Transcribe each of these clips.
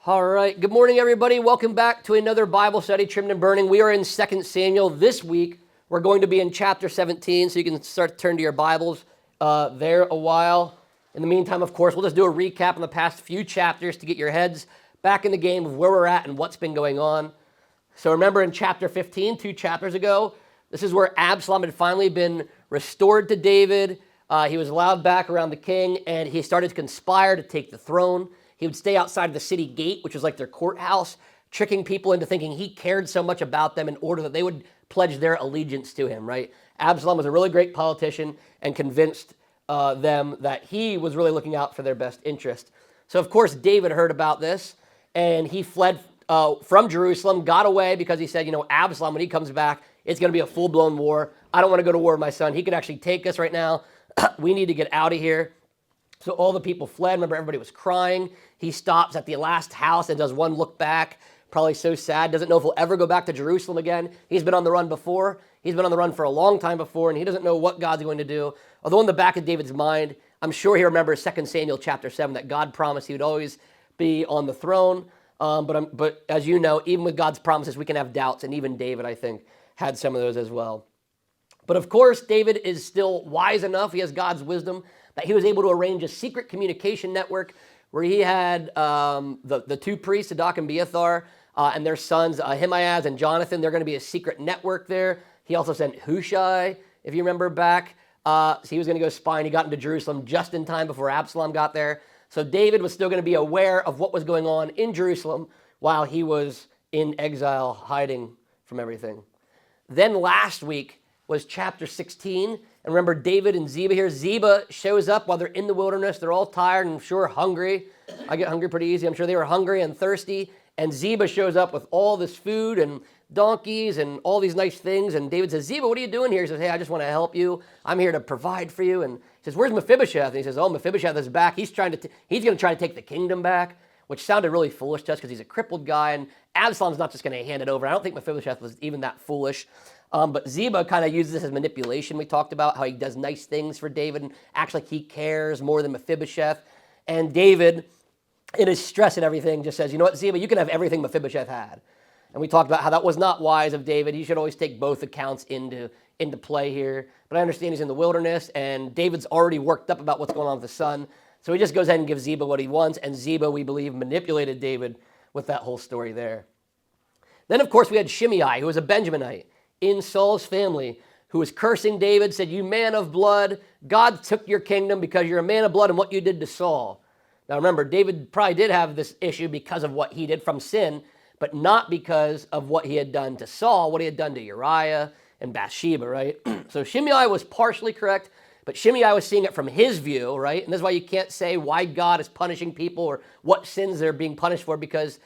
All right. Good morning, everybody. Welcome back to another Bible study, Trimmed and Burning. We are in 2 Samuel. This week, we're going to be in chapter 17, so you can start to turn to your Bibles there a while. In the meantime, of course, we'll just do a recap on the past few chapters to get your heads back in the game of where we're at and what's been going on. So remember in chapter 15, 2 chapters ago, this is where Absalom had finally been restored to David. He was allowed back around the king, and he started to conspire to take the throne. He would stay outside of the city gate, which was like their courthouse, tricking people into thinking he cared so much about them in order that they would pledge their allegiance to him, right? Absalom was a really great politician and convinced them that he was really looking out for their best interest. So, of course, David heard about this, and he fled from Jerusalem, got away because he said, Absalom, when he comes back, it's going to be a full-blown war. I don't want to go to war with my son. He could actually take us right now. We need to get out of here. So all the people fled. Remember, everybody was crying. He stops at the last house and does one look back. Probably so sad. Doesn't know if he'll ever go back to Jerusalem again. He's been on the run before. He's been on the run for a long time before, and he doesn't know what God's going to do. Although in the back of David's mind, I'm sure he remembers 2 Samuel chapter 7, that God promised he would always be on the throne. But as you know, even with God's promises, we can have doubts, and even David, I think, had some of those as well. But of course, David is still wise enough. He has God's wisdom that he was able to arrange a secret communication network where he had the two priests, Zadok and Abiathar, and their sons, Ahimaaz and Jonathan. They're going to be a secret network there. He also sent Hushai, if you remember back. So he was going to go spy, and he got into Jerusalem just in time before Absalom got there. So David was still going to be aware of what was going on in Jerusalem while he was in exile, hiding from everything. Then last week was chapter 16. And remember David and Ziba here. Ziba shows up while they're in the wilderness. They're all tired and I'm sure hungry. I get hungry pretty easy. I'm sure they were hungry and thirsty. And Ziba shows up with all this food and donkeys and all these nice things. And David says, Ziba, what are you doing here? He says, hey, I just want to help you. I'm here to provide for you. And he says, where's Mephibosheth? And he says, oh, Mephibosheth is back. He's going to try to take the kingdom back, which sounded really foolish to us because he's a crippled guy. And Absalom's not just going to hand it over. I don't think Mephibosheth was even that foolish. But Ziba kind of uses this as manipulation. We talked about how he does nice things for David and acts like he cares more than Mephibosheth. And David, in his stress and everything, just says, you know what, Ziba, you can have everything Mephibosheth had. And we talked about how that was not wise of David. He should always take both accounts into play here. But I understand he's in the wilderness, and David's already worked up about what's going on with his son. So he just goes ahead and gives Ziba what he wants. And Ziba, we believe, manipulated David with that whole story there. Then, of course, we had Shimei, who was a Benjaminite in Saul's family, who was cursing David, said, you man of blood, God took your kingdom because you're a man of blood and what you did to Saul. Now remember, David probably did have this issue because of what he did from sin, but not because of what he had done to Saul, what he had done to Uriah and Bathsheba, right? So Shimei was partially correct, but Shimei was seeing it from his view, right? And this is why you can't say why God is punishing people or what sins they're being punished for, because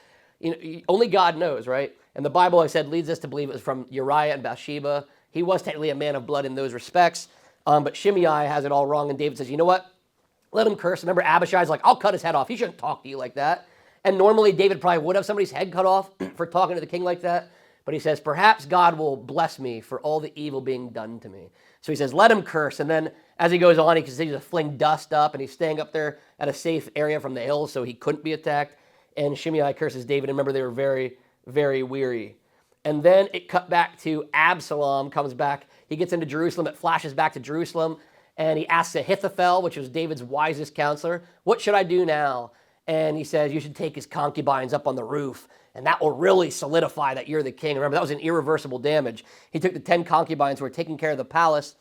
only God knows, right? And the Bible, I said, leads us to believe it was from Uriah and Bathsheba. He was technically a man of blood in those respects, but Shimei has it all wrong, and David says, you know what? Let him curse. Remember, Abishai's like, I'll cut his head off. He shouldn't talk to you like that. And normally, David probably would have somebody's head cut off for talking to the king like that, but he says, perhaps God will bless me for all the evil being done to me. So he says, let him curse, and then as he goes on, he continues to fling dust up, and he's staying up there at a safe area from the hills so he couldn't be attacked, and Shimei curses David, and remember, they were very, very weary. And then it cut back to Absalom comes back. He gets into Jerusalem. It flashes back to Jerusalem. And he asks Ahithophel, which was David's wisest counselor, what should I do now? And he says, you should take his concubines up on the roof. And that will really solidify that you're the king. Remember, that was an irreversible damage. He took the 10 concubines who were taking care of the palace.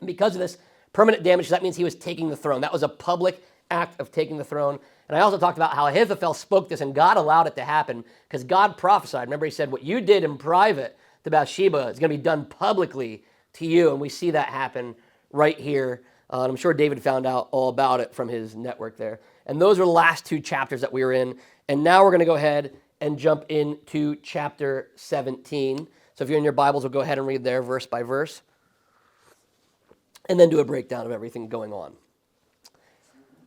And because of this permanent damage, that means he was taking the throne. That was a public act of taking the throne. And I also talked about how Ahithophel spoke this and God allowed it to happen because God prophesied. Remember, he said, what you did in private to Bathsheba is going to be done publicly to you. And we see that happen right here. And I'm sure David found out all about it from his network there. And those are the last 2 chapters that we were in. And now we're going to go ahead and jump into chapter 17. So if you're in your Bibles, we'll go ahead and read there verse by verse. And then do a breakdown of everything going on.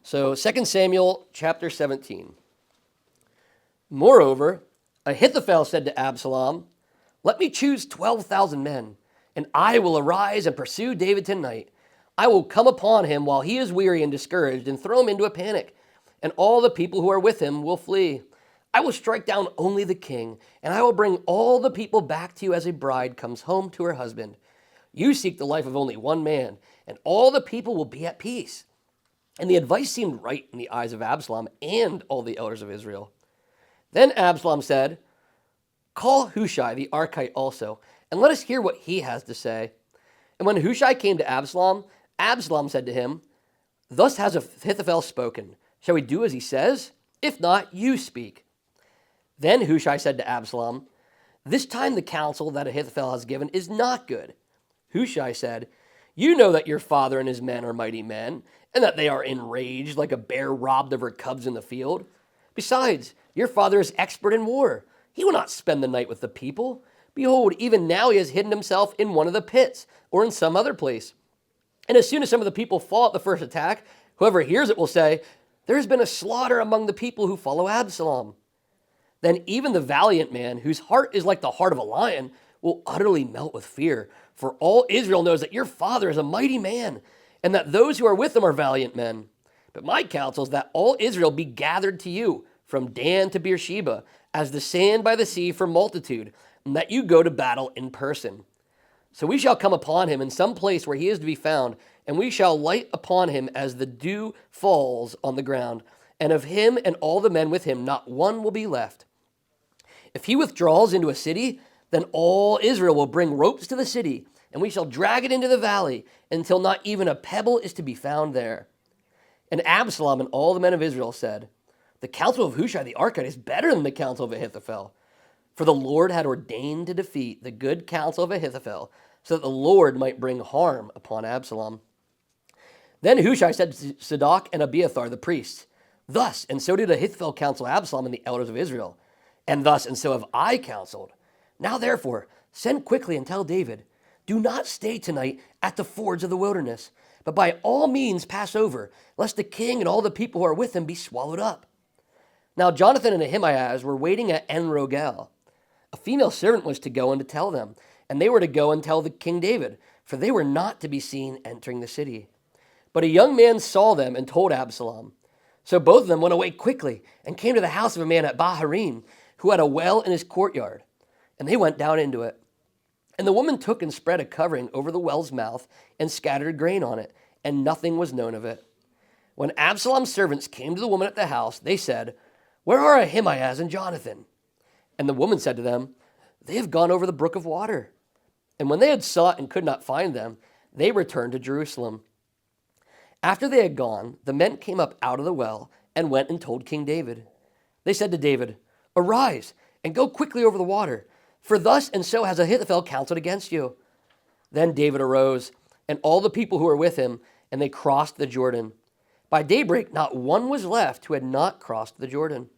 So 2 Samuel chapter 17. Moreover, Ahithophel said to Absalom, let me choose 12,000 men, and I will arise and pursue David tonight. I will come upon him while he is weary and discouraged and throw him into a panic, and all the people who are with him will flee. I will strike down only the king, and I will bring all the people back to you as a bride comes home to her husband. You seek the life of only one man, and all the people will be at peace." And the advice seemed right in the eyes of Absalom and all the elders of Israel. Then Absalom said, "Call Hushai the Archite also, and let us hear what he has to say." And when Hushai came to Absalom, Absalom said to him, "Thus has Ahithophel spoken. Shall we do as he says? If not, you speak." Then Hushai said to Absalom, "This time the counsel that Ahithophel has given is not good." Hushai said, "You know that your father and his men are mighty men, and that they are enraged like a bear robbed of her cubs in the field. Besides, your father is expert in war. He will not spend the night with the people. Behold, even now he has hidden himself in one of the pits, or in some other place. And as soon as some of the people fall at the first attack, whoever hears it will say, 'There has been a slaughter among the people who follow Absalom.' Then even the valiant man, whose heart is like the heart of a lion, will utterly melt with fear. For all Israel knows that your father is a mighty man, and that those who are with him are valiant men. But my counsel is that all Israel be gathered to you, from Dan to Beersheba, as the sand by the sea for multitude, and that you go to battle in person. So we shall come upon him in some place where he is to be found, and we shall light upon him as the dew falls on the ground, and of him and all the men with him not one will be left. If he withdraws into a city, then all Israel will bring ropes to the city, and we shall drag it into the valley until not even a pebble is to be found there." And Absalom and all the men of Israel said, "The counsel of Hushai the Archite is better than the counsel of Ahithophel." For the Lord had ordained to defeat the good counsel of Ahithophel, so that the Lord might bring harm upon Absalom. Then Hushai said to Zadok and Abiathar the priests, "Thus and so did Ahithophel counsel Absalom and the elders of Israel. And thus and so have I counseled. Now therefore, send quickly and tell David, do not stay tonight at the fords of the wilderness, but by all means pass over, lest the king and all the people who are with him be swallowed up." Now Jonathan and Ahimaaz were waiting at En-Rogel. A female servant was to go and to tell them, and they were to go and tell the King David, for they were not to be seen entering the city. But a young man saw them and told Absalom. So both of them went away quickly and came to the house of a man at Baharim, who had a well in his courtyard, and they went down into it. And the woman took and spread a covering over the well's mouth and scattered grain on it, and nothing was known of it. When Absalom's servants came to the woman at the house, they said, "Where are Ahimaaz and Jonathan?" And the woman said to them, "They have gone over the brook of water." And when they had sought and could not find them, they returned to Jerusalem. After they had gone, the men came up out of the well and went and told King David. They said to David, "Arise and go quickly over the water, for thus and so has Ahithophel counseled against you." Then David arose, and all the people who were with him, and they crossed the Jordan. By daybreak, not one was left who had not crossed the Jordan.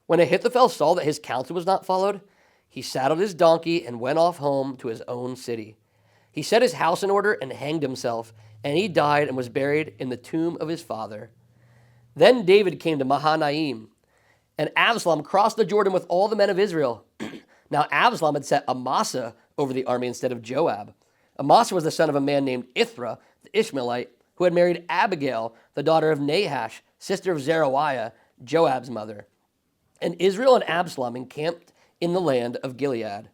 When Ahithophel saw that his counsel was not followed, he saddled his donkey and went off home to his own city. He set his house in order and hanged himself, and he died and was buried in the tomb of his father. Then David came to Mahanaim, and Absalom crossed the Jordan with all the men of Israel. Now Absalom had set Amasa over the army instead of Joab. Amasa was the son of a man named Ithra, the Ishmaelite, who had married Abigail, the daughter of Nahash, sister of Zeruiah, Joab's mother. And Israel and Absalom encamped in the land of Gilead.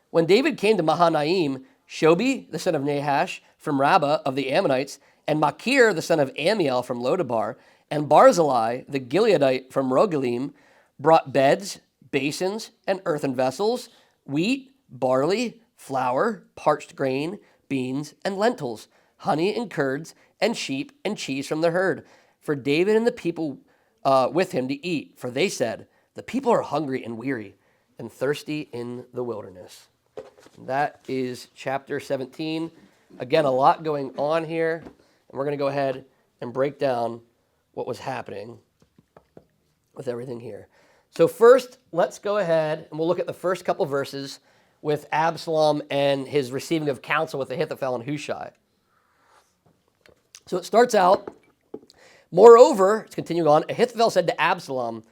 When David came to Mahanaim, Shobi, the son of Nahash, from Rabbah of the Ammonites, and Machir, the son of Amiel, from Lodabar, and Barzillai, the Gileadite, from Rogelim, brought beds, basins, and earthen vessels, wheat, barley, flour, parched grain, beans, and lentils, honey and curds, and sheep and cheese from the herd, for David and the people with him to eat. For they said, "The people are hungry and weary and thirsty in the wilderness." That is chapter 17. Again, a lot going on here, and we're going to go ahead and break down what was happening with everything here. So first, let's go ahead and we'll look at the first couple verses with Absalom and his receiving of counsel with Ahithophel and Hushai. So it starts out, "Moreover," it's continuing on, "Ahithophel said to Absalom,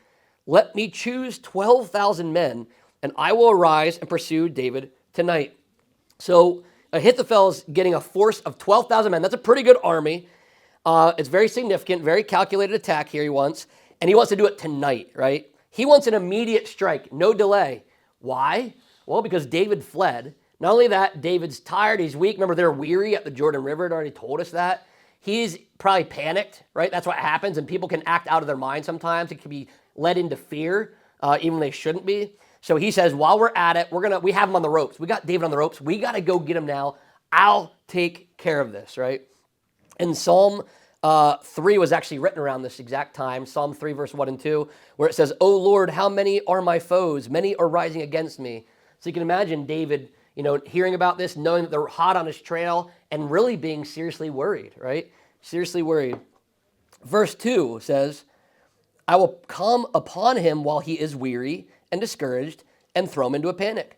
'Let me choose 12,000 men, and I will arise and pursue David tonight.'" So Ahithophel's getting a force of 12,000 men. That's a pretty good army. It's very significant, very calculated attack here he wants, and he wants to do it tonight, right? He wants an immediate strike, no delay. Why? Well, because David fled. Not only that, David's tired, he's weak. Remember, they're weary at the Jordan River. It already told us that. He's probably panicked, right? That's what happens, and people can act out of their mind sometimes. It can be led into fear, even when they shouldn't be. So he says, while we're at it, we have him on the ropes. We got David on the ropes. We got to go get him now. I'll take care of this, right? And Psalm 3 was actually written around this exact time. Psalm 3, verse 1 and 2, where it says, "O Lord, how many are my foes? Many are rising against me." So you can imagine David, hearing about this, knowing that they're hot on his trail, and really being seriously worried, right? Seriously worried. Verse 2 says, "I will come upon him while he is weary and discouraged and throw him into a panic.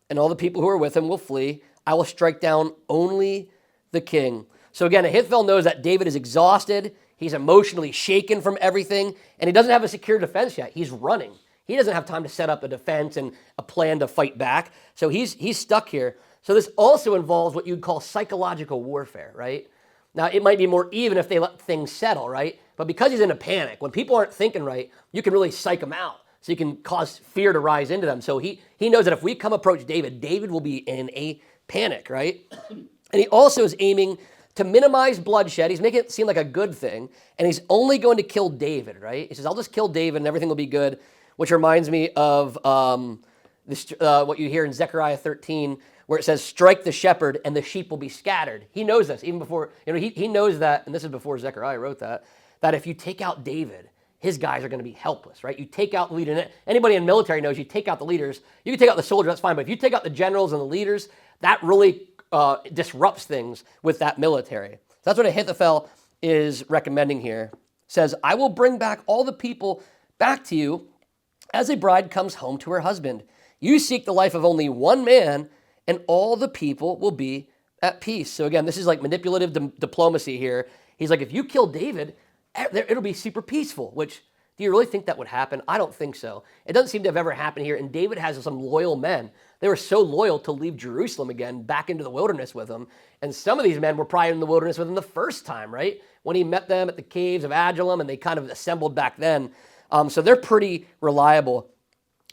And all the people who are with him will flee. I will strike down only the king." So again, Ahithophel knows that David is exhausted. He's emotionally shaken from everything, and he doesn't have a secure defense yet. He's running. He doesn't have time to set up a defense and a plan to fight back. So he's stuck here. So this also involves what you'd call psychological warfare, right? Now, it might be more even if they let things settle, right? But because he's in a panic, when people aren't thinking right, you can really psych them out. So you can cause fear to rise into them. So he knows that if we come approach David, David will be in a panic, right? And he also is aiming to minimize bloodshed. He's making it seem like a good thing. And he's only going to kill David, right? He says, I'll just kill David and everything will be good, which reminds me of what you hear in Zechariah 13, where it says, strike the shepherd and the sheep will be scattered. He knows this even before, he knows that, and this is before Zechariah wrote that if you take out David, his guys are going to be helpless, right? You take out the leader. And anybody in military knows you take out the leaders. You can take out the soldiers, that's fine. But if you take out the generals and the leaders, that really disrupts things with that military. So that's what Ahithophel is recommending here. It says, I will bring back all the people back to you as a bride comes home to her husband. You seek the life of only one man, and all the people will be at peace. So again, this is like manipulative diplomacy here. He's like, if you kill David, it'll be super peaceful, which, do you really think that would happen? I don't think so. It doesn't seem to have ever happened here. And David has some loyal men. They were so loyal to leave Jerusalem again, back into the wilderness with him. And some of these men were probably in the wilderness with him the first time, right? When he met them at the caves of Adullam, and they kind of assembled back then. So they're pretty reliable.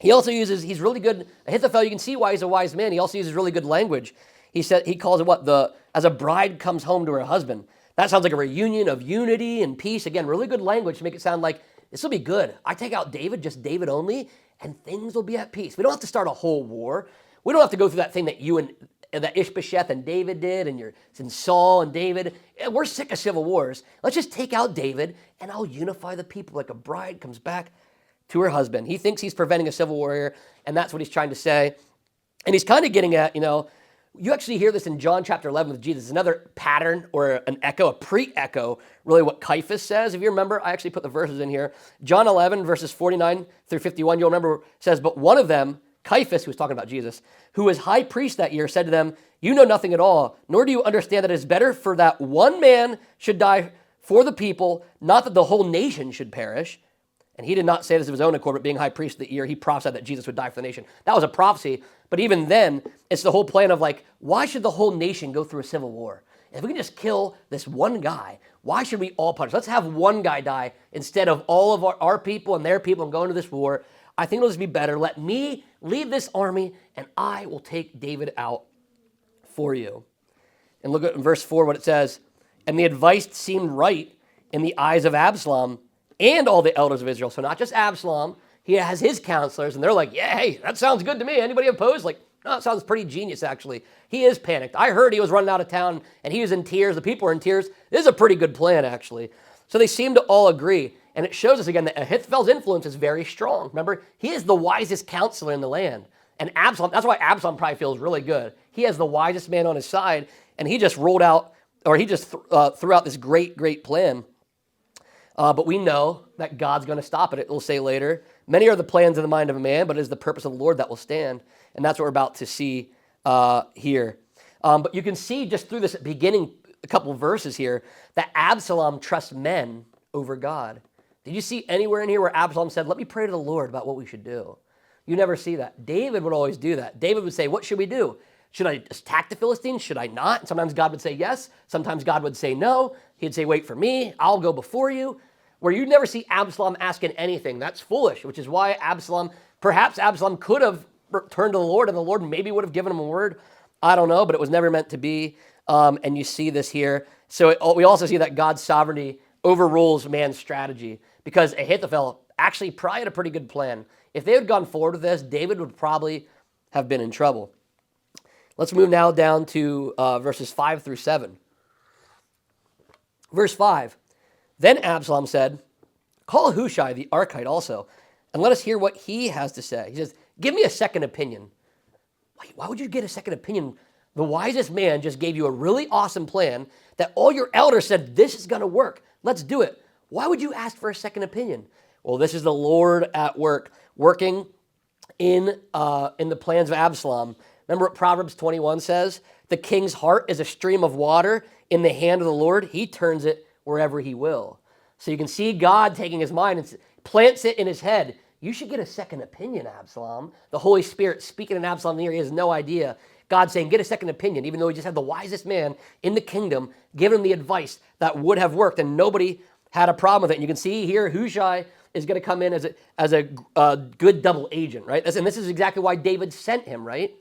He also he's really good. Ahithophel, you can see why he's a wise man. He also uses really good language. He calls it as a bride comes home to her husband. That sounds like a reunion of unity and peace. Again, really good language to make it sound like this will be good. I take out David, just David only, and things will be at peace. We don't have to start a whole war. We don't have to go through that thing that you and that Ishbosheth and David did, and Saul and David. We're sick of civil wars. Let's just take out David, and I'll unify the people like a bride comes back to her husband. He thinks he's preventing a civil war here, and that's what he's trying to say. And he's kind of getting at, you actually hear this in John chapter 11 with Jesus. Another pattern or an echo, a pre-echo, really what Caiaphas says. If you remember, I actually put the verses in here. John 11, verses 49 through 51, you'll remember, says, but one of them, Caiaphas, who was talking about Jesus, who was high priest that year, said to them, you know nothing at all, nor do you understand that it is better for that one man should die for the people, not that the whole nation should perish. And he did not say this of his own accord, but being high priest that year, he prophesied that Jesus would die for the nation. That was a prophecy. But even then, it's the whole plan of why should the whole nation go through a civil war? If we can just kill this one guy, why should we all punish? Let's have one guy die instead of all of our people and their people and go into this war. I think it'll just be better. Let me lead this army, and I will take David out for you. And look at verse 4, what it says. And the advice seemed right in the eyes of Absalom and all the elders of Israel. So not just Absalom, he has his counselors, and they're like, yeah, hey, that sounds good to me. Anybody opposed? No, it sounds pretty genius, actually. He is panicked. I heard he was running out of town, and he was in tears. The people were in tears. This is a pretty good plan, actually. So they seem to all agree, and it shows us again that Ahithophel's influence is very strong. Remember, he is the wisest counselor in the land. And Absalom, that's why Absalom probably feels really good. He has the wisest man on his side, and he just threw out this great, great plan. But we know that God's going to stop it. It will say later, many are the plans in the mind of a man, but it is the purpose of the Lord that will stand. And that's what we're about to see here. But you can see just through this beginning, a couple of verses here, that Absalom trusts men over God. Did you see anywhere in here where Absalom said, let me pray to the Lord about what we should do? You never see that. David would always do that. David would say, what should we do? Should I attack the Philistines? Should I not? And sometimes God would say yes. Sometimes God would say no. He'd say, wait for me. I'll go before you. where you never see Absalom asking anything. That's foolish, which is why perhaps Absalom could have turned to the Lord, and the Lord maybe would have given him a word. I don't know, but it was never meant to be. And you see this here. So we also see that God's sovereignty overrules man's strategy, because Ahithophel actually probably had a pretty good plan. If they had gone forward with this, David would probably have been in trouble. Let's move now down to verses 5 through 7. Verse 5, then Absalom said, call Hushai the Archite also, and let us hear what he has to say. He says, give me a second opinion. Why would you get a second opinion? The wisest man just gave you a really awesome plan that all your elders said, this is going to work. Let's do it. Why would you ask for a second opinion? Well, this is the Lord at work, working in the plans of Absalom. Remember what Proverbs 21 says? The king's heart is a stream of water in the hand of the Lord. He turns it wherever he will. So you can see God taking his mind and plants it in his head. You should get a second opinion, Absalom. The Holy Spirit speaking in Absalom's ear. He has no idea. God saying, get a second opinion, even though he just had the wisest man in the kingdom, giving him the advice that would have worked, and nobody had a problem with it. And you can see here, Hushai is going to come in as a good double agent, right? And this is exactly why David sent him, right?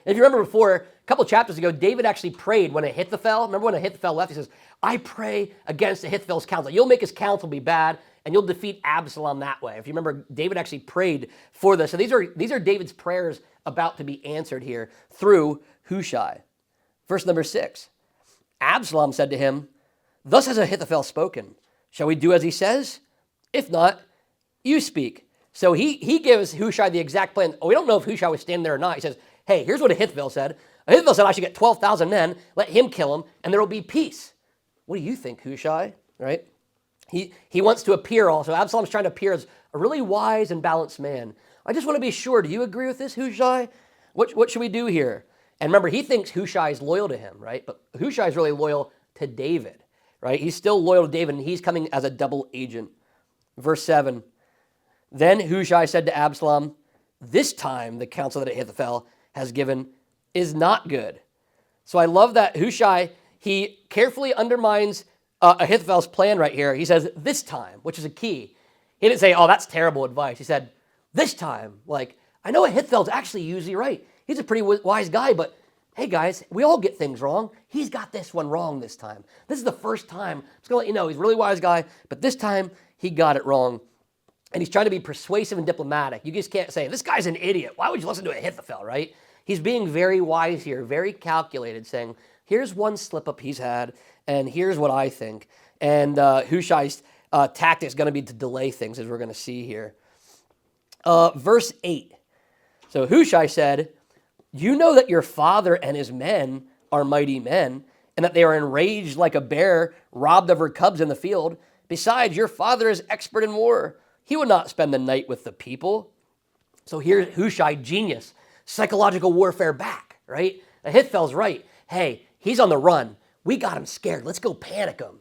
And if you remember before, a couple chapters ago, David actually prayed when Ahithophel, remember when Ahithophel left, he says, I pray against Ahithophel's counsel. You'll make his counsel be bad, and you'll defeat Absalom that way. If you remember, David actually prayed for this. So these are David's prayers about to be answered here through Hushai. Verse number 6, Absalom said to him, thus has Ahithophel spoken. Shall we do as he says? If not, you speak. So he gives Hushai the exact plan. We don't know if Hushai was standing there or not. He says, hey, here's what Ahithophel said. Ahithophel said I should get 12,000 men, let him kill him, and there will be peace. What do you think, Hushai? Right? He wants to appear also. Absalom's trying to appear as a really wise and balanced man. I just want to be sure. Do you agree with this, Hushai? What should we do here? And remember, he thinks Hushai is loyal to him, right? But Hushai is really loyal to David, right? He's still loyal to David, and he's coming as a double agent. Verse 7, then Hushai said to Absalom, this time the counsel that Ahithophel has given is not good. So I love that Hushai, he carefully undermines Ahithophel's plan right here. He says, this time, which is a key. He didn't say, oh, that's terrible advice. He said, this time, like, I know Ahithophel's actually usually right. He's a pretty wise guy, but hey, guys, we all get things wrong. He's got this one wrong this time. This is the first time. I'm just going to let you know, he's a really wise guy, but this time he got it wrong. And he's trying to be persuasive and diplomatic. You just can't say, this guy's an idiot. Why would you listen to Ahithophel, right? He's being very wise here, very calculated, saying, here's one slip up he's had, and here's what I think. And Hushai's tactic is going to be to delay things, as we're going to see here. Verse 8. So Hushai said, you know that your father and his men are mighty men, and that they are enraged like a bear robbed of her cubs in the field. Besides, your father is expert in war. He would not spend the night with the people. So here's Hushai, genius, psychological warfare back, right? Ahithophel's right. Hey, he's on the run. We got him scared. Let's go panic him.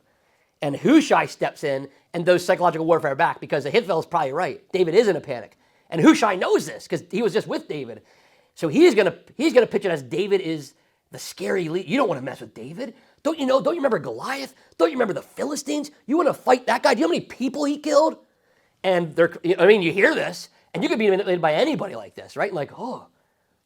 And Hushai steps in and does psychological warfare back, because Ahithophel's probably right. David is in a panic. And Hushai knows this because he was just with David. So he's gonna pitch it as David is the scary lead. You don't want to mess with David. Don't you know? Don't you remember Goliath? Don't you remember the Philistines? You want to fight that guy? Do you know how many people he killed? And you hear this, and you could be manipulated by anybody like this, right? And like, oh,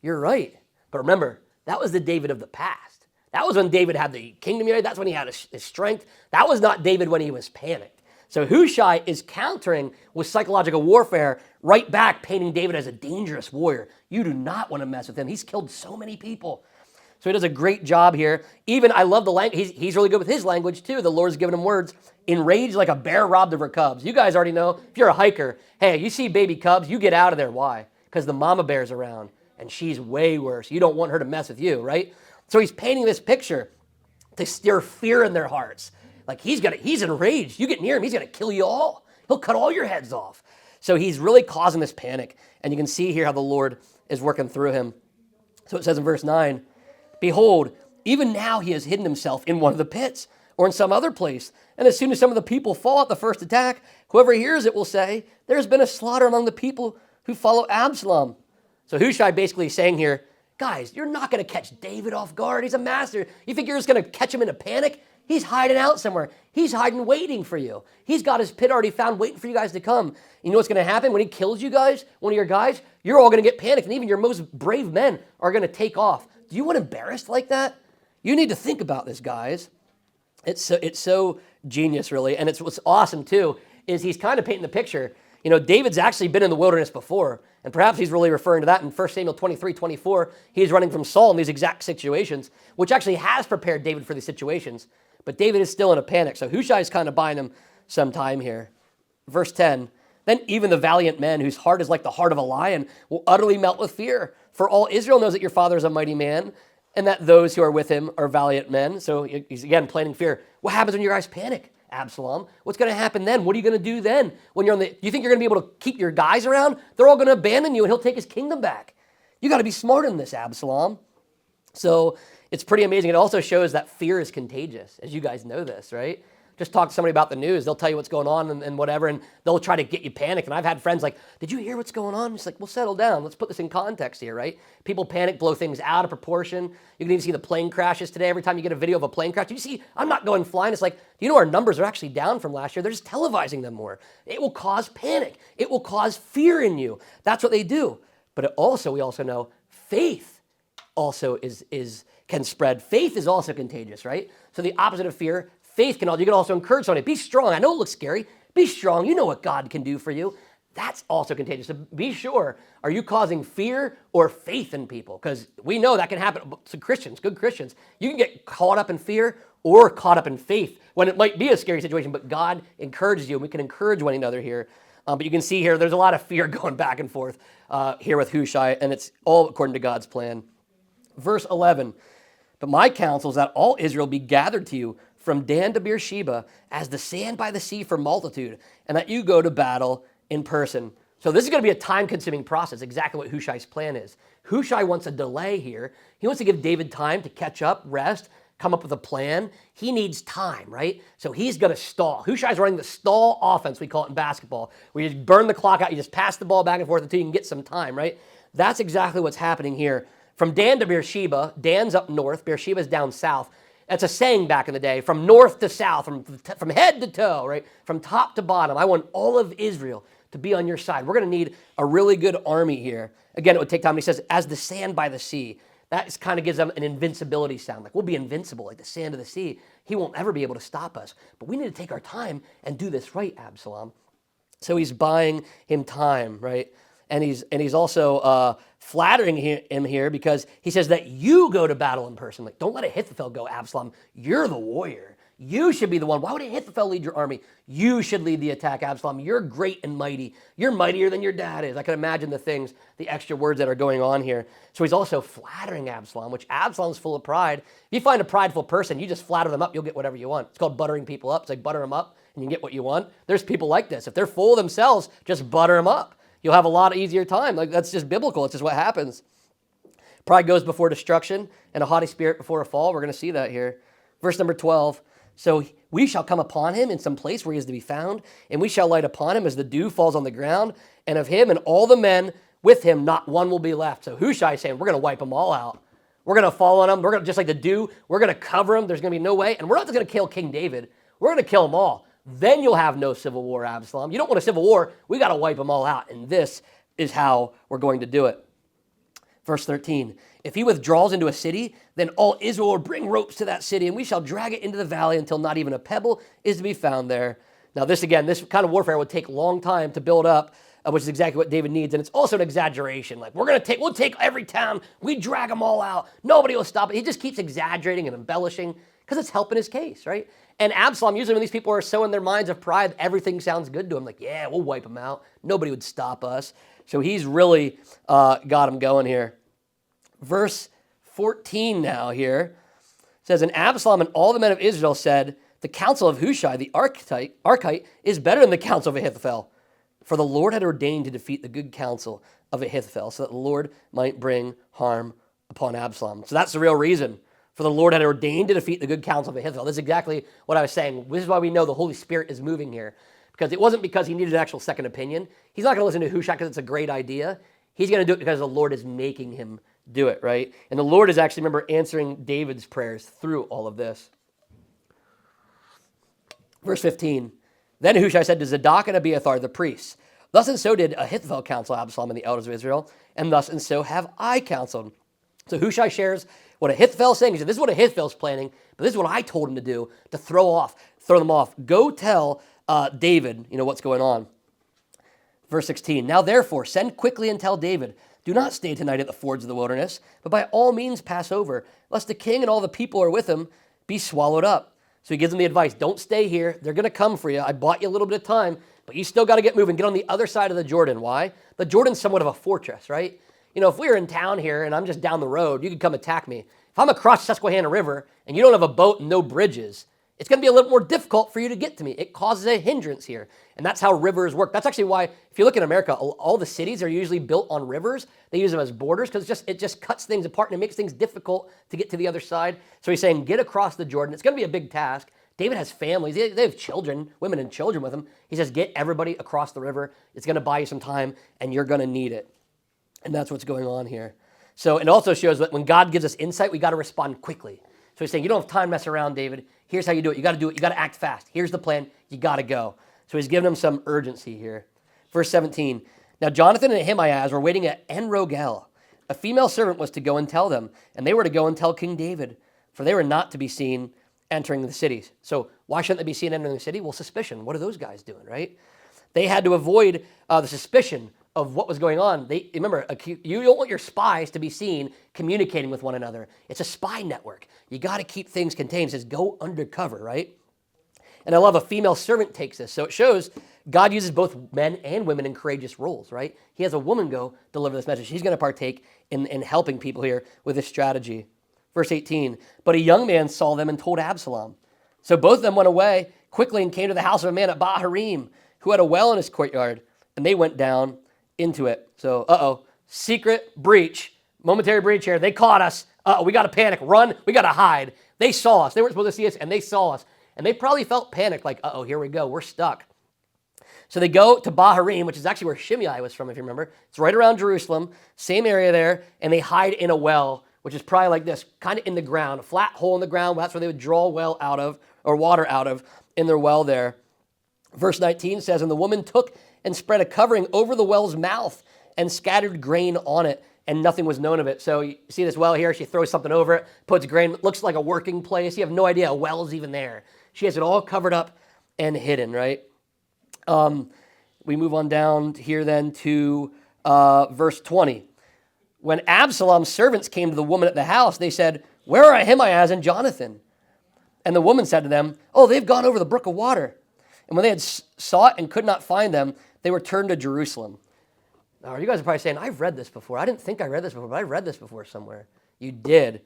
you're right. But remember, that was the David of the past. That was when David had the kingdom united. That's when he had his strength. That was not David when he was panicked. So Hushai is countering with psychological warfare right back, painting David as a dangerous warrior. You do not want to mess with him. He's killed so many people. So he does a great job here. Even, I love the language. He's really good with his language too. The Lord's given him words. Enraged like a bear robbed of her cubs. You guys already know, if you're a hiker, hey, you see baby cubs, you get out of there. Why? Because the mama bear's around, and she's way worse. You don't want her to mess with you, right? So he's painting this picture to stir fear in their hearts. Like he's enraged. You get near him, he's going to kill you all. He'll cut all your heads off. So he's really causing this panic. And you can see here how the Lord is working through him. So it says in verse 9, behold, even now he has hidden himself in one of the pits or in some other place. And as soon as some of the people fall at the first attack, whoever hears it will say, there's been a slaughter among the people who follow Absalom. So Hushai basically saying here, guys, you're not going to catch David off guard. He's a master. You think you're just going to catch him in a panic? He's hiding out somewhere. He's hiding, waiting for you. He's got his pit already found, waiting for you guys to come. You know what's going to happen when he kills you guys, one of your guys? You're all going to get panicked, and even your most brave men are going to take off. Do you want embarrassed like that? You need to think about this, guys. It's so genius, really. And what's awesome, too, is he's kind of painting the picture. You know, David's actually been in the wilderness before, and perhaps he's really referring to that in 1 Samuel 23:24. He's running from Saul in these exact situations, which actually has prepared David for these situations. But David is still in a panic, so Hushai is kind of buying him some time here. Verse 10, then even the valiant men whose heart is like the heart of a lion will utterly melt with fear. For all Israel knows that your father is a mighty man, and that those who are with him are valiant men. So he's again planting fear. What happens when your guys panic, Absalom? What's going to happen then? What are you going to do then? When you're you think you're going to be able to keep your guys around? They're all going to abandon you, and he'll take his kingdom back. You got to be smart in this, Absalom. So it's pretty amazing. It also shows that fear is contagious, as you guys know this, right? Just talk to somebody about the news. They'll tell you what's going on and whatever, and they'll try to get you panicked. And I've had friends like, did you hear what's going on? It's like, well, settle down. Let's put this in context here, right? People panic, blow things out of proportion. You can even see the plane crashes today. Every time you get a video of a plane crash, you see, I'm not going flying. It's like, you know, our numbers are actually down from last year. They're just televising them more. It will cause panic. It will cause fear in you. That's what they do. But we also know faith also can spread. Faith is also contagious, right? So the opposite of fear, faith you can also encourage somebody. Be strong. I know it looks scary. Be strong. You know what God can do for you. That's also contagious. So be sure, are you causing fear or faith in people? Because we know that can happen to Christians, good Christians. You can get caught up in fear or caught up in faith when it might be a scary situation, but God encourages you, and we can encourage one another here. But you can see here, there's a lot of fear going back and forth here with Hushai, and it's all according to God's plan. Verse 11, but my counsel is that all Israel be gathered to you from Dan to Beersheba as the sand by the sea for multitude, and that you go to battle in person. So this is going to be a time-consuming process, exactly what Hushai's plan is. Hushai wants a delay here. He wants to give David time to catch up, rest, come up with a plan. He needs time, right? So he's going to stall. Hushai's running the stall offense, we call it in basketball, where you just burn the clock out, you just pass the ball back and forth until you can get some time, right? That's exactly what's happening here. From Dan to Beersheba, Dan's up north, Beersheba's down south. That's a saying back in the day, from north to south, from head to toe, right? From top to bottom. I want all of Israel to be on your side. We're going to need a really good army here. Again, it would take time. He says, as the sand by the sea. That kind of gives them an invincibility sound. Like, we'll be invincible, like the sand of the sea. He won't ever be able to stop us. But we need to take our time and do this right, Absalom. So he's buying him time, right? And he's also flattering him here because he says that you go to battle in person. Like, don't let Ahithophel go, Absalom. You're the warrior. You should be the one. Why would Ahithophel lead your army? You should lead the attack, Absalom. You're great and mighty. You're mightier than your dad is. I can imagine the extra words that are going on here. So he's also flattering Absalom, which Absalom's full of pride. If you find a prideful person, you just flatter them up, you'll get whatever you want. It's called buttering people up. It's like butter them up and you can get what you want. There's people like this. If they're full of themselves, just butter them up. You'll have a lot easier time. Like, that's just biblical. It's just what happens. Pride goes before destruction and a haughty spirit before a fall. We're going to see that here. Verse number 12. So we shall come upon him in some place where he is to be found, and we shall light upon him as the dew falls on the ground, and of him and all the men with him, not one will be left. So Hushai is saying, we're going to wipe them all out. We're going to fall on them. We're going to, just like the dew, we're going to cover them. There's going to be no way. And we're not just going to kill King David. We're going to kill them all. Then you'll have no civil war, Absalom. You don't want a civil war. We got to wipe them all out. And this is how we're going to do it. Verse 13, if he withdraws into a city, then all Israel will bring ropes to that city, and we shall drag it into the valley until not even a pebble is to be found there. Now this kind of warfare would take a long time to build up, which is exactly what David needs. And it's also an exaggeration. Like, we'll take every town, we drag them all out. Nobody will stop it. He just keeps exaggerating and embellishing because it's helping his case, right? And Absalom, usually when these people are so in their minds of pride, everything sounds good to him. Like, yeah, we'll wipe them out. Nobody would stop us. So he's really got him going here. Verse 14 now here says, and Absalom and all the men of Israel said, the counsel of Hushai, the Archite, is better than the counsel of Ahithophel. For the Lord had ordained to defeat the good counsel of Ahithophel, so that the Lord might bring harm upon Absalom. So that's the real reason. For the Lord had ordained to defeat the good counsel of Ahithophel. This is exactly what I was saying. This is why we know the Holy Spirit is moving here. Because it wasn't because he needed an actual second opinion. He's not going to listen to Hushai because it's a great idea. He's going to do it because the Lord is making him do it, right? And the Lord is actually, remember, answering David's prayers through all of this. Verse 15, then Hushai said to Zadok and Abiathar the priests, thus and so did Ahithophel counsel Absalom and the elders of Israel, and thus and so have I counseled. So Hushai shares what Ahithophel's saying. He said, this is what Ahithophel's planning, but this is what I told him to do to throw them off. Go tell David, what's going on. Verse 16, now therefore send quickly and tell David, do not stay tonight at the fords of the wilderness, but by all means pass over, lest the king and all the people who are with him be swallowed up. So he gives them the advice, don't stay here. They're going to come for you. I bought you a little bit of time, but you still got to get moving. Get on the other side of the Jordan. Why? The Jordan's somewhat of a fortress, right? If we were in town here and I'm just down the road, you could come attack me. If I'm across Susquehanna River and you don't have a boat and no bridges, it's going to be a little more difficult for you to get to me. It causes a hindrance here. And that's how rivers work. That's actually why, if you look in America, all the cities are usually built on rivers. They use them as borders because it just cuts things apart and it makes things difficult to get to the other side. So he's saying, get across the Jordan. It's going to be a big task. David has families. They have children, women and children with him. He says, get everybody across the river. It's going to buy you some time and you're going to need it. And that's what's going on here. So it also shows that when God gives us insight, we got to respond quickly. So he's saying, you don't have time to mess around, David. Here's how you do it. You got to do it. You got to act fast. Here's the plan. You got to go. So he's giving him some urgency here. Verse 17. Now Jonathan and Ahimaaz were waiting at En Rogel. A female servant was to go and tell them, and they were to go and tell King David, for they were not to be seen entering the cities. So why shouldn't they be seen entering the city? Well, suspicion. What are those guys doing, right? They had to avoid the suspicion of what was going on. Remember, you don't want your spies to be seen communicating with one another. It's a spy network. You got to keep things contained. It says go undercover, right? And I love a female servant takes this. So it shows God uses both men and women in courageous roles, right? He has a woman go deliver this message. She's going to partake in helping people here with this strategy. Verse 18, but a young man saw them and told Absalom. So both of them went away quickly and came to the house of a man at Baharim who had a well in his courtyard, and they went down into it. So, secret breach, momentary breach here. They caught us. We got to panic, run. We got to hide. They saw us. They weren't supposed to see us, and they saw us. And they probably felt panicked, like, here we go. We're stuck. So they go to Baharim, which is actually where Shimei was from, if you remember. It's right around Jerusalem, same area there, and they hide in a well, which is probably like this, kind of in the ground, a flat hole in the ground. That's where they would draw water out of in their well there. Verse 19 says, and the woman took and spread a covering over the well's mouth and scattered grain on it, and nothing was known of it. So you see this well here, she throws something over it, puts grain, it looks like a working place. You have no idea a well's even there. She has it all covered up and hidden, right? We move on down here then to verse 20. When Absalom's servants came to the woman at the house, they said, where are Ahimaaz and Jonathan? And the woman said to them, they've gone over the brook of water. And when they had sought and could not find them, they returned to Jerusalem. Now, you guys are probably saying, I've read this before. I didn't think I read this before, but I read this before somewhere. You did.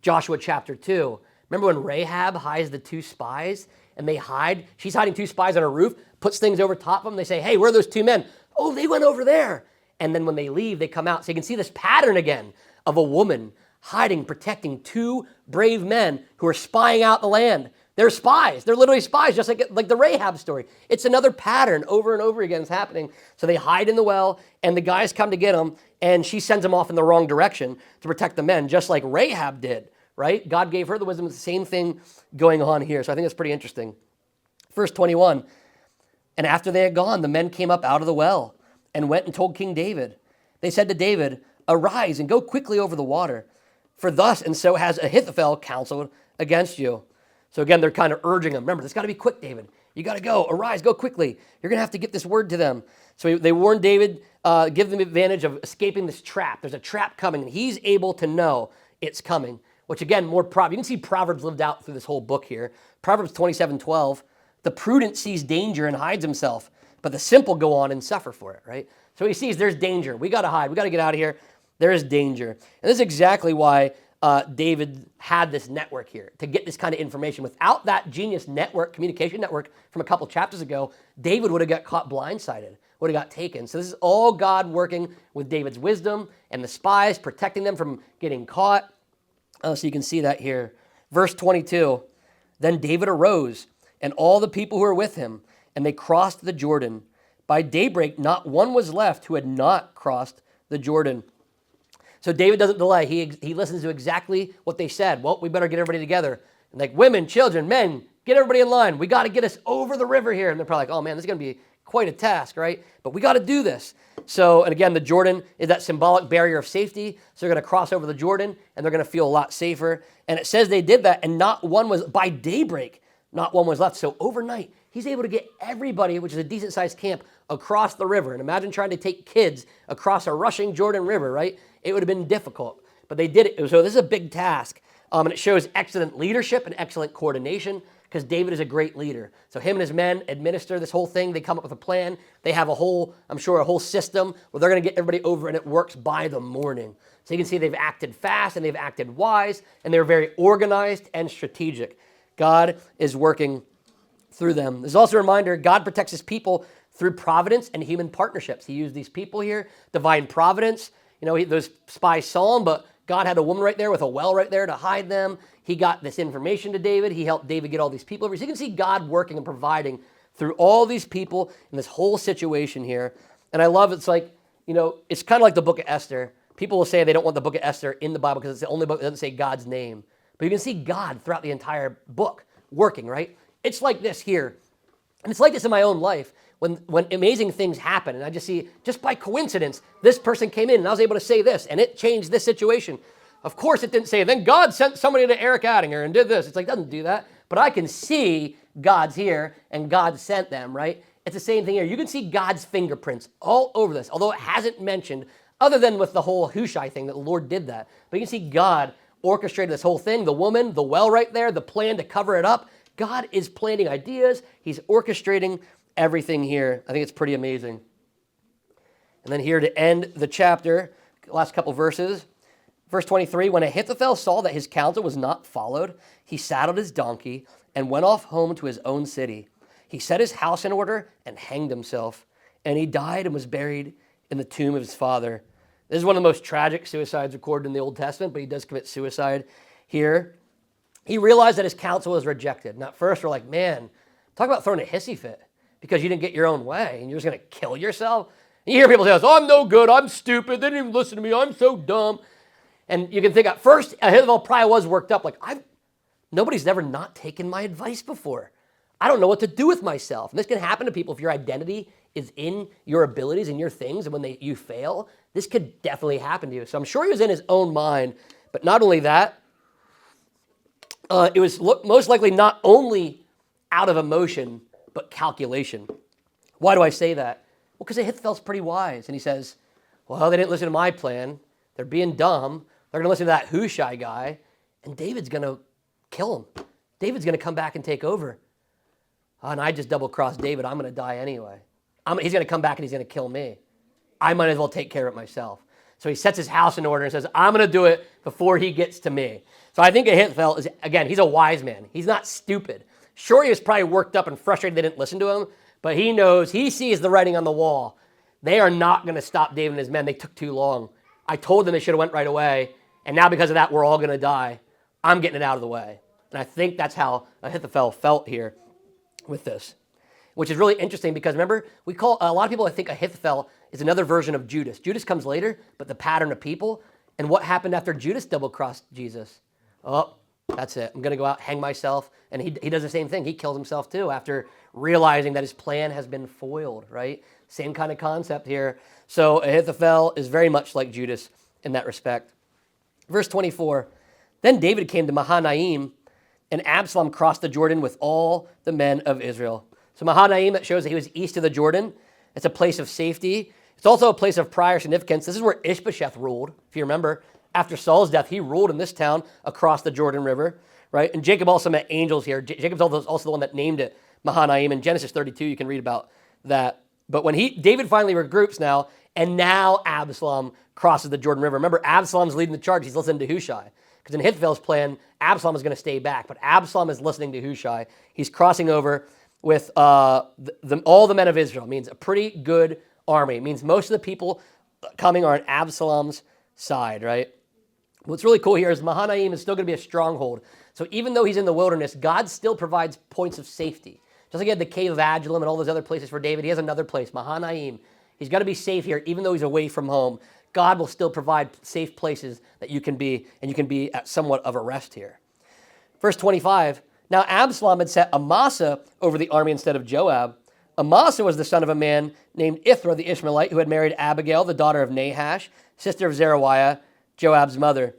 Joshua chapter 2. Remember when Rahab hides the two spies and they hide? She's hiding two spies on a roof, puts things over top of them. They say, hey, where are those two men? Oh, they went over there. And then when they leave, they come out. So you can see this pattern again of a woman hiding, protecting two brave men who are spying out the land. They're spies. They're literally spies, just like the Rahab story. It's another pattern over and over again is happening. So they hide in the well, and the guys come to get them, and she sends them off in the wrong direction to protect the men, just like Rahab did, right? God gave her the wisdom. It's the same thing going on here. So I think that's pretty interesting. Verse 21, and after they had gone, the men came up out of the well and went and told King David. They said to David, arise and go quickly over the water, for thus and so has Ahithophel counseled against you. So again, they're kind of urging him. Remember, it's got to be quick, David. You got to go. Arise, go quickly. You're going to have to get this word to them. So they warn David, give them the advantage of escaping this trap. There's a trap coming, and he's able to know it's coming, which again, more Proverbs. You can see Proverbs lived out through this whole book here. Proverbs 27:12, the prudent sees danger and hides himself, but the simple go on and suffer for it, right? So he sees there's danger. We got to hide. We got to get out of here. There is danger. And this is exactly why David had this network here to get this kind of information. Without that genius network, communication network from a couple chapters ago, David would have got caught blindsided, would have got taken. So this is all God working with David's wisdom and the spies, protecting them from getting caught. So you can see that here. Verse 22, then David arose and all the people who were with him, and they crossed the Jordan. By daybreak, not one was left who had not crossed the Jordan. So David doesn't delay. He listens to exactly what they said. Well, we better get everybody together. And like women, children, men, get everybody in line. We got to get us over the river here. And they're probably like, oh man, this is going to be quite a task, right? But we got to do this. So, and again, the Jordan is that symbolic barrier of safety. So they're going to cross over the Jordan and they're going to feel a lot safer. And it says they did that and not one was, by daybreak, not one was left. So overnight, he's able to get everybody, which is a decent sized camp, across the river. And imagine trying to take kids across a rushing Jordan River, right? It would have been difficult, but they did it. So this is a big task. And it shows excellent leadership and excellent coordination because David is a great leader. So him and his men administer this whole thing. They come up with a plan. They have a whole system where they're going to get everybody over, and it works by the morning. So you can see they've acted fast and they've acted wise, and they're very organized and strategic. God is working through them. There's also a reminder, God protects his people through providence and human partnerships. He used these people here, divine providence. Those spies saw him, but God had a woman right there with a well right there to hide them. He got this information to David. He helped David get all these people over. So you can see God working and providing through all these people in this whole situation here. And I love it's like, it's kind of like the book of Esther. People will say they don't want the book of Esther in the Bible because it's the only book that doesn't say God's name. But you can see God throughout the entire book working, right? It's like this here. And it's like this in my own life. When amazing things happen, and I just see, just by coincidence, this person came in and I was able to say this, and it changed this situation. Of course, it didn't say, then God sent somebody to Eric Attinger and did this. It's like, it doesn't do that. But I can see God's here, and God sent them, right? It's the same thing here. You can see God's fingerprints all over this, although it hasn't mentioned, other than with the whole Hushai thing, that the Lord did that. But you can see God orchestrated this whole thing, the woman, the well right there, the plan to cover it up. God is planting ideas. He's orchestrating everything here. I think it's pretty amazing. And then here to end the chapter, last couple verses. Verse 23, when Ahithophel saw that his counsel was not followed, he saddled his donkey and went off home to his own city. He set his house in order and hanged himself. And he died and was buried in the tomb of his father. This is one of the most tragic suicides recorded in the Old Testament, but he does commit suicide here. He realized that his counsel was rejected. And at first we're like, man, talk about throwing a hissy fit because you didn't get your own way and you're just going to kill yourself. And you hear people say, oh, I'm no good, I'm stupid, they didn't even listen to me, I'm so dumb. And you can think at first, Ahithophel probably was worked up, like, nobody's ever not taken my advice before. I don't know what to do with myself. And this can happen to people if your identity is in your abilities and your things, and when you fail, this could definitely happen to you. So I'm sure he was in his own mind, but not only that, it was most likely not only out of emotion, but calculation. Why do I say that? Well, because Ahithophel's pretty wise, and he says, well, they didn't listen to my plan. They're being dumb. They're going to listen to that Hushai guy, and David's going to kill him. David's going to come back and take over. And I just double-crossed David. I'm going to die anyway. He's going to come back and he's going to kill me. I might as well take care of it myself. So he sets his house in order and says, I'm going to do it before he gets to me. So I think Ahithophel is, again, he's a wise man. He's not stupid. Sure, he was probably worked up and frustrated they didn't listen to him, but he knows, he sees the writing on the wall. They are not going to stop David and his men. They took too long. I told them they should have went right away, and now because of that, we're all going to die. I'm getting it out of the way. And I think that's how Ahithophel felt here with this, which is really interesting because remember, we call a lot of people, I think Ahithophel is another version of Judas. Judas comes later, but the pattern of people. And what happened after Judas double-crossed Jesus? Oh, that's it. I'm going to go out, hang myself. And he does the same thing. He kills himself too after realizing that his plan has been foiled, right? Same kind of concept here. So Ahithophel is very much like Judas in that respect. Verse 24, then David came to Mahanaim, and Absalom crossed the Jordan with all the men of Israel. So Mahanaim, that shows that he was east of the Jordan. It's a place of safety. It's also a place of prior significance. This is where Ishbosheth ruled. If you remember, after Saul's death, he ruled in this town across the Jordan River, right? And Jacob also met angels here. Jacob's also the one that named it Mahanaim. In Genesis 32, you can read about that. But when David finally regroups now, and now Absalom crosses the Jordan River. Remember, Absalom's leading the charge. He's listening to Hushai. Because in Ahithophel's plan, Absalom is going to stay back. But Absalom is listening to Hushai. He's crossing over with all the men of Israel. It means a pretty good army. It means most of the people coming are on Absalom's side, right? What's really cool here is Mahanaim is still going to be a stronghold. So even though he's in the wilderness, God still provides points of safety. Just like he had the cave of Adullam and all those other places for David, he has another place, Mahanaim. He's going to be safe here, even though he's away from home. God will still provide safe places that you can be, and you can be at somewhat of a rest here. Verse 25, Now Absalom had set Amasa over the army instead of Joab. Amasa was the son of a man named Ithra the Ishmaelite, who had married Abigail, the daughter of Nahash, sister of Zeruiah, Joab's mother.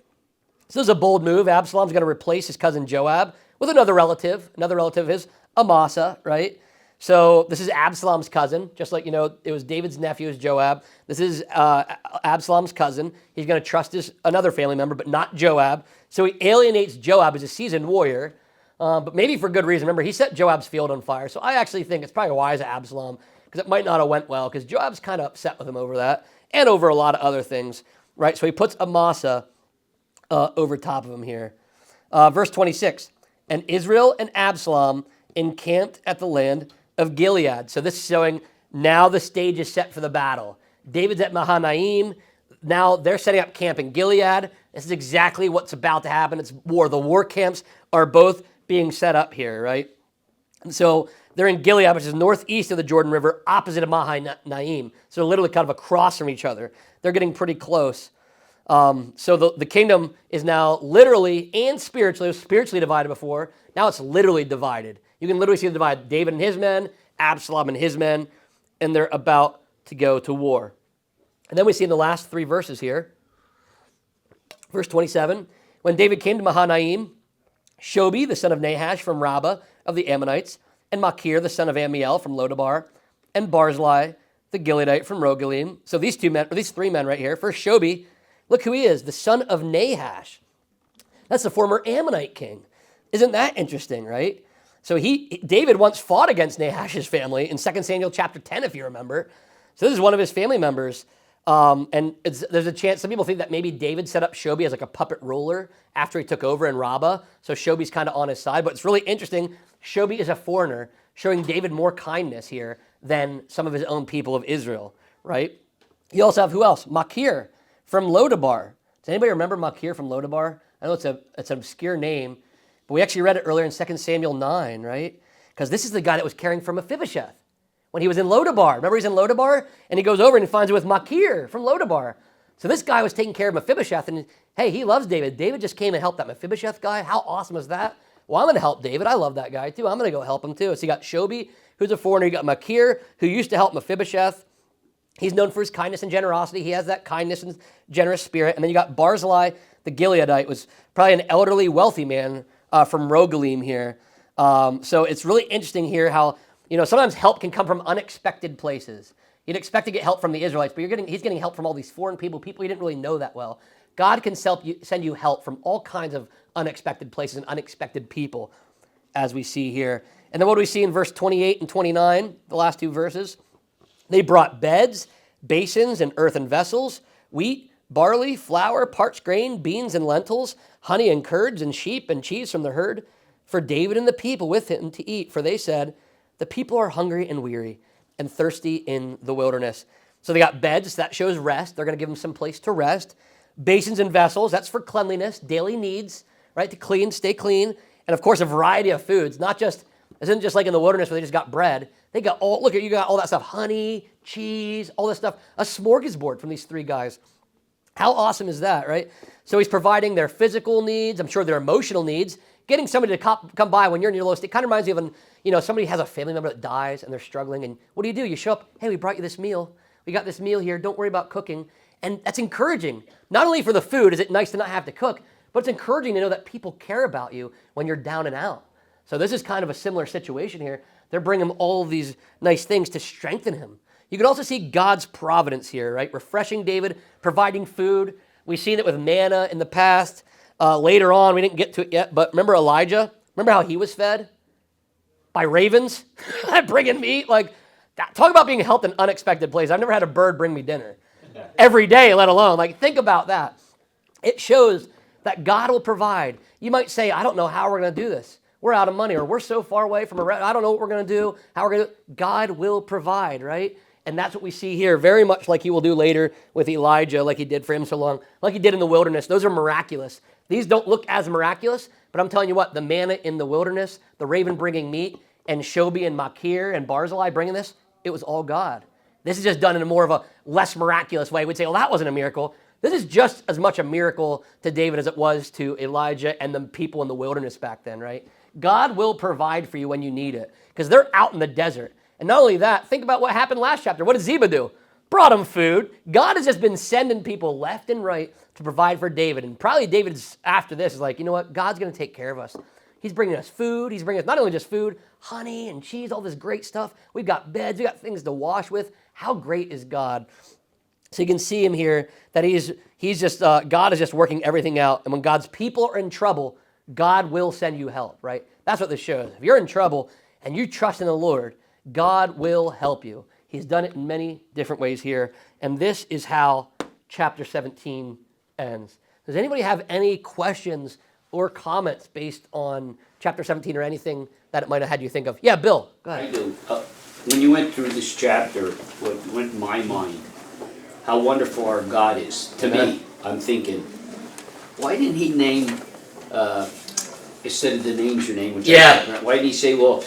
So this is a bold move. Absalom's going to replace his cousin Joab with another relative of his, Amasa, right? So this is Absalom's cousin, just like, it was David's nephew is Joab. This is Absalom's cousin. He's going to trust another family member, but not Joab. So he alienates Joab as a seasoned warrior, but maybe for good reason. Remember, he set Joab's field on fire. So I actually think it's probably wise of Absalom, because it might not have went well, because Joab's kind of upset with him over that and over a lot of other things, right? So he puts Amasa over top of him here. Verse 26, and Israel and Absalom encamped at the land of Gilead. So this is showing now the stage is set for the battle. David's at Mahanaim. Now they're setting up camp in Gilead. This is exactly what's about to happen. It's war. The war camps are both being set up here, right? And so they're in Gilead, which is northeast of the Jordan River, opposite of Mahanaim. So literally kind of across from each other. They're getting pretty close. So the kingdom is now literally and spiritually, it was spiritually divided before. Now it's literally divided. You can literally see the divide. David and his men, Absalom and his men, and they're about to go to war. And then we see in the last three verses here, verse 27, when David came to Mahanaim, Shobi, the son of Nahash from Rabbah of the Ammonites, and Machir, the son of Amiel from Lodabar, and Barzillai, the Gileadite from Rogelim. So these three men right here. First Shobi, look who he is, the son of Nahash. That's the former Ammonite king. Isn't that interesting, right? So David once fought against Nahash's family in 2 Samuel chapter 10, if you remember. So this is one of his family members. And there's a chance, some people think that maybe David set up Shobi as like a puppet ruler after he took over in Rabbah. So Shobi's kind of on his side. But it's really interesting. Shobi is a foreigner, showing David more kindness here than some of his own people of Israel, right? You also have who else? Machir from Lodabar. Does anybody remember Machir from Lodabar? I know it's an obscure name, but we actually read it earlier in 2 Samuel 9, right? Because this is the guy that was caring for Mephibosheth when he was in Lodabar. Remember he's in Lodabar? And he goes over and he finds it with Machir from Lodabar. So this guy was taking care of Mephibosheth, and hey, he loves David. David just came and helped that Mephibosheth guy. How awesome is that? Well, I'm going to help David. I love that guy too. I'm going to go help him too. So you got Shobi, who's a foreigner. You got Machir, who used to help Mephibosheth. He's known for his kindness and generosity. He has that kindness and generous spirit. And then you got Barzillai, the Gileadite, was probably an elderly, wealthy man from Rogelim here. So it's really interesting here how, sometimes help can come from unexpected places. You'd expect to get help from the Israelites, but he's getting help from all these foreign people you didn't really know that well. God can send you help from all kinds of unexpected places and unexpected people, as we see here. And then what do we see in verse 28 and 29, the last two verses? They brought beds, basins, and earthen vessels, wheat, barley, flour, parched grain, beans and lentils, honey and curds, and sheep and cheese from the herd, for David and the people with him to eat. For they said, the people are hungry and weary and thirsty in the wilderness. So they got beds, that shows rest. They're going to give them some place to rest. Basins and vessels, that's for cleanliness, daily needs, right? To stay clean. And of course, a variety of foods, isn't just like in the wilderness where they just got bread. They got you got all that stuff, honey, cheese, all this stuff, a smorgasbord from these three guys. How awesome is that, right? So he's providing their physical needs, I'm sure their emotional needs, getting somebody to come by when you're in your lowest state. Kind of reminds me of somebody has a family member that dies and they're struggling, and what do? You show up, hey, we brought you this meal. We got this meal here, don't worry about cooking. And that's encouraging. Not only for the food is it nice to not have to cook, but it's encouraging to know that people care about you when you're down and out. So this is kind of a similar situation here. They're bringing him all of these nice things to strengthen him. You can also see God's providence here, right? Refreshing David, providing food. We've seen it with manna in the past. Later on, we didn't get to it yet, but remember Elijah? Remember how he was fed? By ravens? Bringing meat? Talk about being helped in unexpected places. I've never had a bird bring me dinner every day, let alone. Think about that. It shows that God will provide. You might say, I don't know how we're going to do this. We're out of money, or we're so far away from I don't know what we're going to do, how we're going to. God will provide, right? And that's what we see here, very much like he will do later with Elijah, like he did for him so long, like he did in the wilderness. Those are miraculous. These don't look as miraculous, but I'm telling you what, the manna in the wilderness, the raven bringing meat, and Shobi and Machir and Barzillai bringing this, it was all God. This is just done in a more of a less miraculous way. We'd say, well, that wasn't a miracle. This is just as much a miracle to David as it was to Elijah and the people in the wilderness back then, right? God will provide for you when you need it because they're out in the desert. And not only that, think about what happened last chapter. What did Ziba do? Brought him food. God has just been sending people left and right to provide for David. And probably David's after this is like, you know what? God's going to take care of us. He's bringing us food. He's bringing us not only just food, honey and cheese, all this great stuff. We've got beds. We've got things to wash with. How great is God? So you can see him here that he's just, God is just working everything out. And when God's people are in trouble, God will send you help, right? That's what this shows. If you're in trouble and you trust in the Lord, God will help you. He's done it in many different ways here. And this is how chapter 17 ends. Does anybody have any questions or comments based on chapter 17 or anything that it might have had you think of? Yeah, Bill, go ahead. I do. When you went through this chapter, what went in my mind, how wonderful our God is. To me, I'm thinking, why didn't he name, instead of the names your name, which why didn't he say, well,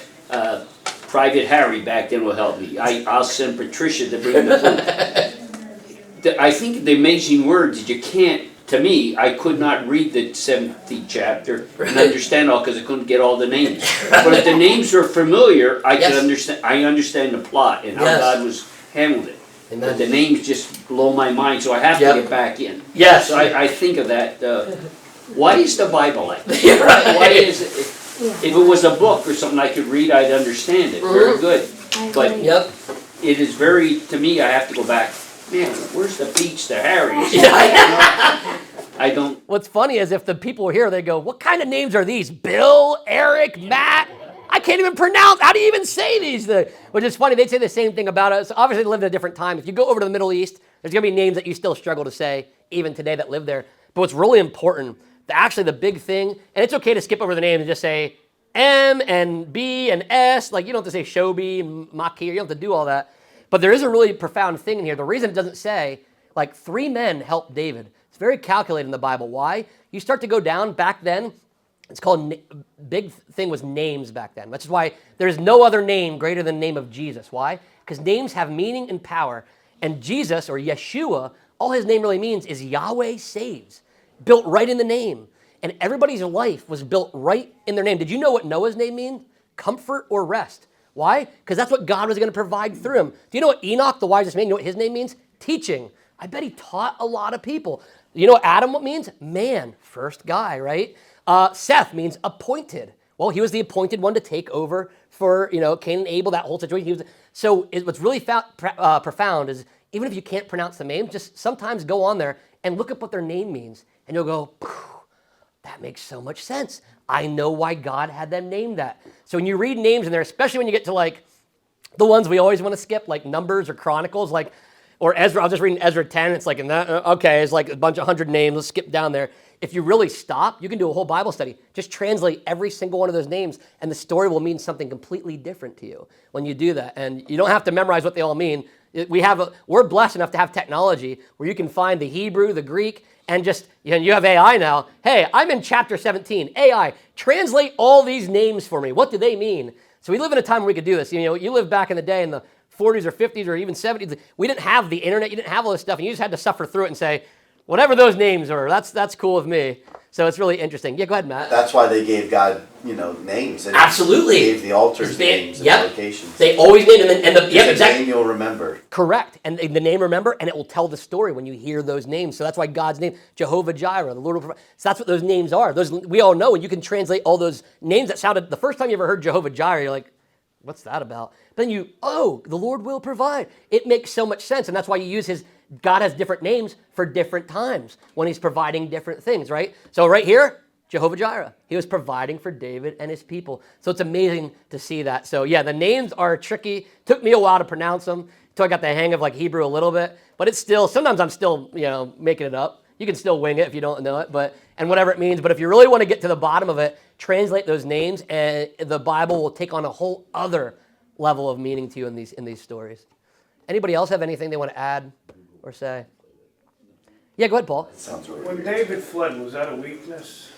Private Harry back then will help me. I'll send Patricia to bring the food. I think the amazing words that you can't, to me, I could not read the 17th chapter and understand all because I couldn't get all the names. But if the names are familiar, I can understand. I understand the plot and how God was handled it. Amen. But the names just blow my mind, so I have to get back in. Yes. So I think of that. Why is the Bible like that? Right. Why is it? If it was a book or something I could read, I'd understand it. Very good. But it is very, to me, I have to go back. Man, where's the Pete's, the Harry's? I don't. What's funny is if the people were here, they go, what kind of names are these? Bill, Eric, Matt? I can't even pronounce. How do you even say these things? Which is funny. They'd say the same thing about us. Obviously, they live in a different time. If you go over to the Middle East, there's going to be names that you still struggle to say, even today, that live there. But what's really important, actually the big thing, and it's okay to skip over the names and just say M and B and S. Like, you don't have to say Shobi and Maki, or you don't have to do all that. But there is a really profound thing in here. The reason it doesn't say, like, 3 men helped David. It's very calculated in the Bible. Why? You start to go down back then. It's called, big thing was names back then. That's why there's no other name greater than the name of Jesus. Why? Because names have meaning and power. And Jesus, or Yeshua, all his name really means is Yahweh saves. Built right in the name. And everybody's life was built right in their name. Did you know what Noah's name means? Comfort or rest. Why? Because that's what God was going to provide through him. Do you know what Enoch, the wisest man, you know what his name means? Teaching. I bet he taught a lot of people. You know what Adam what means? Man, first guy, right? Seth means appointed. Well, he was the appointed one to take over for, Cain and Abel, that whole situation. What's really profound is even if you can't pronounce the name, just sometimes go on there and look up what their name means. And you'll go, that makes so much sense. I know why God had them named that. So when you read names in there, especially when you get to like the ones we always want to skip, like Numbers or Chronicles, or Ezra. I was just reading Ezra 10. It's like, it's like a bunch of 100 names. Let's skip down there. If you really stop, you can do a whole Bible study. Just translate every single one of those names, and the story will mean something completely different to you when you do that. And you don't have to memorize what they all mean. We're blessed enough to have technology where you can find the Hebrew, the Greek, and you have AI now. Hey, I'm in chapter 17. AI, translate all these names for me. What do they mean? So we live in a time where we could do this. You live back in the day in the 40s or 50s or even 70s. We didn't have the internet. You didn't have all this stuff, and you just had to suffer through it and say, whatever those names are, that's cool with me. So it's really interesting. Yeah, go ahead, Matt. That's why they gave God, names. And Absolutely. They gave the altars names and locations. They always named them, and the name you'll remember. Correct, and the name remember, and it will tell the story when you hear those names. So that's why God's name, Jehovah Jireh, the Lord will provide. So that's what those names are. Those we all know, and you can translate all those names that sounded. The first time you ever heard Jehovah Jireh, you're like, what's that about? But then the Lord will provide. It makes so much sense, and that's why you use God has different names for different times when he's providing different things, right? So right here, Jehovah Jireh. He was providing for David and his people. So it's amazing to see that. So yeah, the names are tricky. Took me a while to pronounce them until I got the hang of Hebrew a little bit. But it's still, sometimes I'm still, making it up. You can still wing it if you don't know it, and whatever it means. But if you really want to get to the bottom of it, translate those names, and the Bible will take on a whole other level of meaning to you in these stories. Anybody else have anything they want to add or say? Yeah, go ahead, Paul. That sounds weird. When David fled, was that a weakness?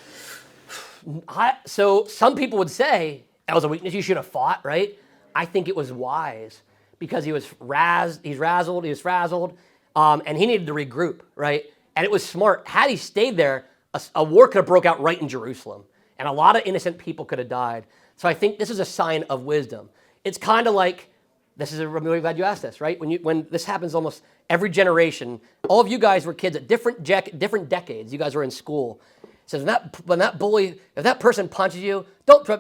So some people would say that was a weakness. You should have fought, right? I think it was wise because he was frazzled, and he needed to regroup, right? And it was smart. Had he stayed there, a war could have broke out right in Jerusalem. and a lot of innocent people could have died. So I think this is a sign of wisdom. It's kind of like, I'm really glad you asked this, right? When this happens almost every generation, all of you guys were kids at different decades. You guys were in school. It says when that bully, if that person punches you,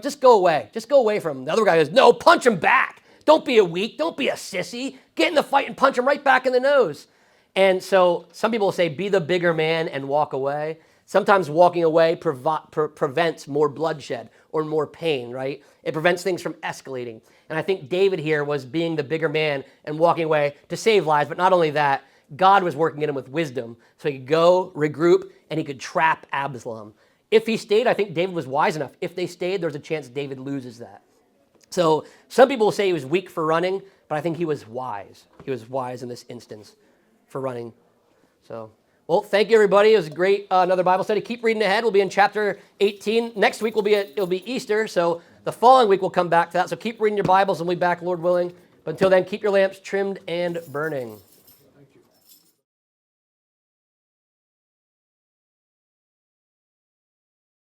just go away. Just go away from him. The other guy goes, no, punch him back. Don't be a weak. Don't be a sissy. Get in the fight and punch him right back in the nose. And so some people will say, be the bigger man and walk away. Sometimes walking away prevents more bloodshed or more pain, right? It prevents things from escalating. And I think David here was being the bigger man and walking away to save lives. But not only that, God was working in him with wisdom. So he could go, regroup, and he could trap Absalom. If he stayed, I think David was wise enough. If they stayed, there's a chance David loses that. So some people will say he was weak for running, but I think he was wise. He was wise in this instance for running. So, well, thank you, everybody. It was a great another Bible study. Keep reading ahead. We'll be in chapter 18. Next week it'll be Easter, so the following week we'll come back to that. So keep reading your Bibles, and we'll be back, Lord willing. But until then, keep your lamps trimmed and burning.